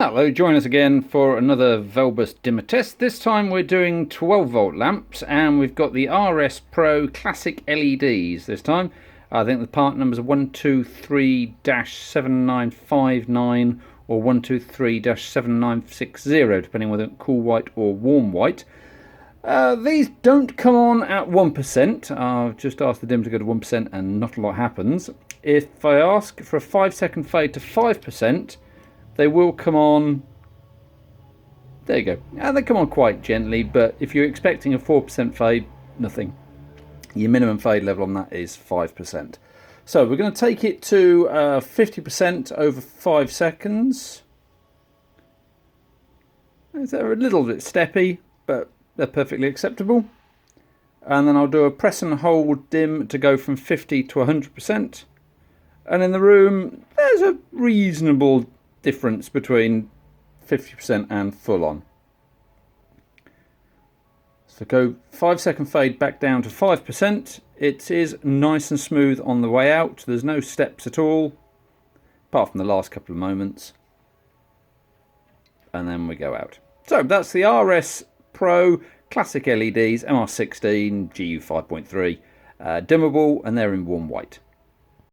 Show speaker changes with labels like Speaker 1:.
Speaker 1: Hello, join us again for another Velbus dimmer test. This time we're doing 12 volt lamps and we've got the RS Pro Classic LEDs this time. I think the part numbers are 123-7959 or 123-7960 depending whether cool white or warm white. These don't come on at 1%. I've just asked the dim to go to 1% and not a lot happens. If I ask for a 5-second fade to 5%, they will come on, there you go, they come on quite gently, but if you're expecting a 4% fade, nothing. Your minimum fade level on that is 5%. So we're going to take it to 50% over 5 seconds. They're a little bit steppy, but they're perfectly acceptable. And then I'll do a press and hold dim to go from 50 to 100%. And in the room, there's a reasonable difference between 50% and full on. So go 5-second fade back down to 5%. It is nice and smooth on the way out. There's no steps at all, apart from the last couple of moments. And then we go out. So that's the RS Pro Classic LEDs, MR16, GU5.3, dimmable, and they're in warm white.